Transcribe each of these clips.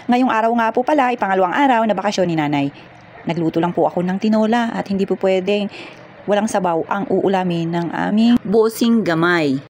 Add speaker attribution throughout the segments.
Speaker 1: Ngayong araw nga po pala, ipangalawang araw na bakasyon ni nanay. Nagluto lang po ako ng tinola at hindi po pwedeng walang sabaw ang uulamin ng aming bossing gamay.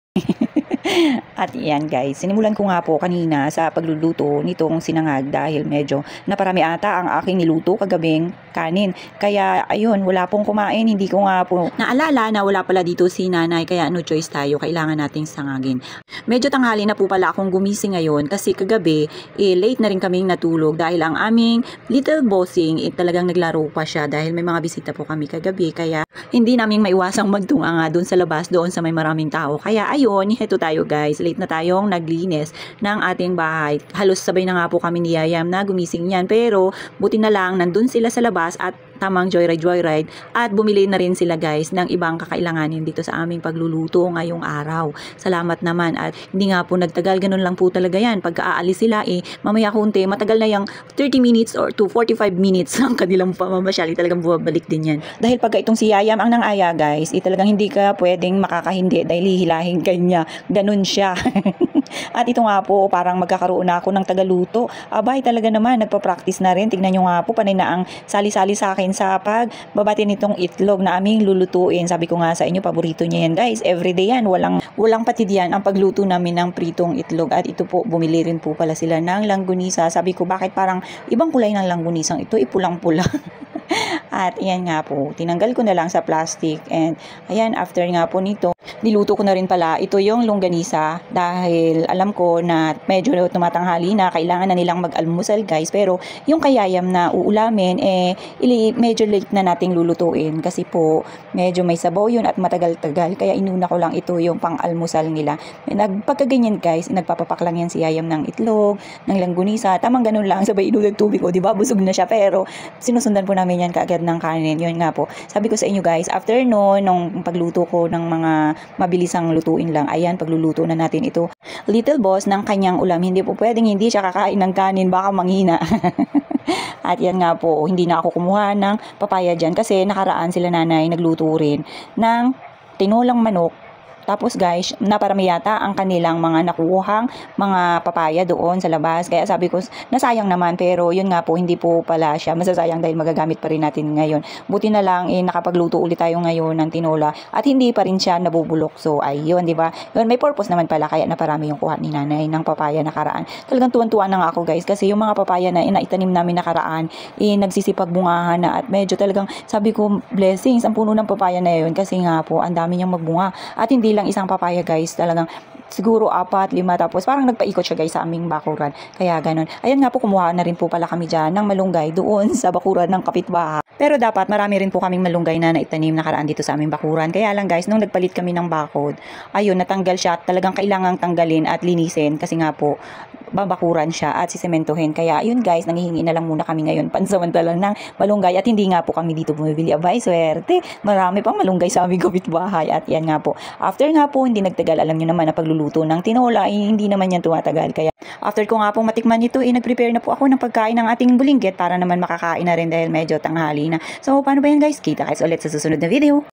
Speaker 1: At yan guys, sinimulan ko nga po kanina sa pagluluto nitong sinangag dahil medyo naparami ata ang aking niluto kagabing kanin. Kaya ayun, wala pong kumain, hindi ko nga po naalala na wala pala dito si nanay, kaya no choice tayo, kailangan nating sangagin. Medyo tanghali na po pala akong gumising ngayon kasi kagabi late na rin kaming natulog dahil ang aming little bossing talagang naglaro pa siya dahil may mga bisita po kami kagabi, kaya hindi namin maiwasang magtunga nga doon sa labas, doon sa may maraming tao. Kaya ayun, heto tayo guys, late na tayong naglinis ng ating bahay. Halos sabay na nga po kami ni Yayam na gumising yan, pero buti na lang nandun sila sa labas at tamang joyride at bumili na rin sila guys ng ibang kakailanganin dito sa aming pagluluto ngayong araw. Salamat naman at hindi nga po nagtagal, ganun lang po talaga yan. Pagka aalis sila mamaya kunti, matagal na yung 30 minutes or to 45 minutes ang kanilang pamamasyali, talagang bumabalik din yan. Dahil pagka itong si Yayam ang nang-aya guys, talagang hindi ka pwedeng makakahindi dahil hihilahin kanya, ganun siya. At ito nga po, parang magkakaroon na ako ng tagaluto. Abay talaga naman, nagpa-practice na rin. Tignan nyo nga po, panay na ang sali-sali sa akin sa pagbabati nitong itlog na aming lulutuin. Sabi ko nga sa inyo, paborito niya yan guys. Everyday yan, walang patid yan ang pagluto namin ng pritong itlog. At ito po, bumili rin po pala sila ng langgunisa. Sabi ko, bakit parang ibang kulay ng langgunisang ito, ipulang-pula. At ayan nga po, tinanggal ko na lang sa plastic and ayan, after nga po nito, niluto ko na rin pala ito yung longganisa dahil alam ko na medyo tumatanghali na, kailangan na nilang mag-almusal guys, pero yung kayayam na uulamin medyo late na nating lulutuin kasi po medyo may sabaw yun at matagal-tagal, kaya inuna ko lang ito yung pang-almusal nila. Pagkaganyan guys, nagpapapak lang yan si Yayam ng itlog, ng langgunisa, tamang ganun lang, sabay inulag tubig o diba, busog na siya, pero sinusundan po namin yan kaagad ng kanin. Yun nga po, sabi ko sa inyo guys, after nung pagluto ko ng mga mabilisang lutuin lang, ayan, pagluluto na natin ito. Little boss ng kanyang ulam, hindi po pwedeng hindi siya kakain ng kanin, baka manghina. At yan nga po, hindi na ako kumuha ng papaya dyan kasi nakaraan sila nanay nagluto rin ng tinolang manok. Tapos guys, naparami yata ang kanilang mga nakuhang mga papaya doon sa labas. Kaya sabi ko, nasayang naman, pero yun nga po, hindi po pala siya masasayang dahil magagamit pa rin natin ngayon. Buti na lang nakapagluto ulit tayo ngayon ng tinola at hindi pa rin siya nabubulok. So ayun, di ba? Yun, may purpose naman pala, kaya naparami yung kuha ni nanay ng papaya nakaraan. Talagang tuwan-tuwa na nga ako guys kasi yung mga papaya na inaitanim namin nakaraan, nagsisipag bungahan na at medyo talagang sabi ko, blessings ang puno ng papaya na yun kasi nga po, ang dami niyang magbunga at hindi lang isang papaya guys, talagang siguro 4, 5, tapos parang nagpaikot siya guys sa aming bakuran, kaya ganun. Ayan nga po, kumuha na rin po pala kami dyan ng malunggay doon sa bakuran ng kapitbahay. Pero dapat marami rin po kaming malunggay na naitanim nakaraan dito sa aming bakuran, kaya lang guys, nung nagpalit kami ng bakod, ayun, natanggal siya at talagang kailangang tanggalin at linisin kasi nga po babakuran siya at sisementohin. Kaya ayun guys, nanghihingi na lang muna kami ngayon pansamantala ng malunggay at hindi nga po kami dito bumibili. Abay, swerte, marami pang malunggay sa aming kapitbahay. At yan nga po, after nga po, hindi nagtagal, alam nyo naman na pagluluto ng tinola hindi naman yan tumatagal. Kaya after ko nga po matikman ito, nagprepare na po ako ng pagkain ng ating bulinggit para naman makakain na rin dahil medyo tanghali na. So paano ba yan guys? Kita guys ulit sa susunod na video.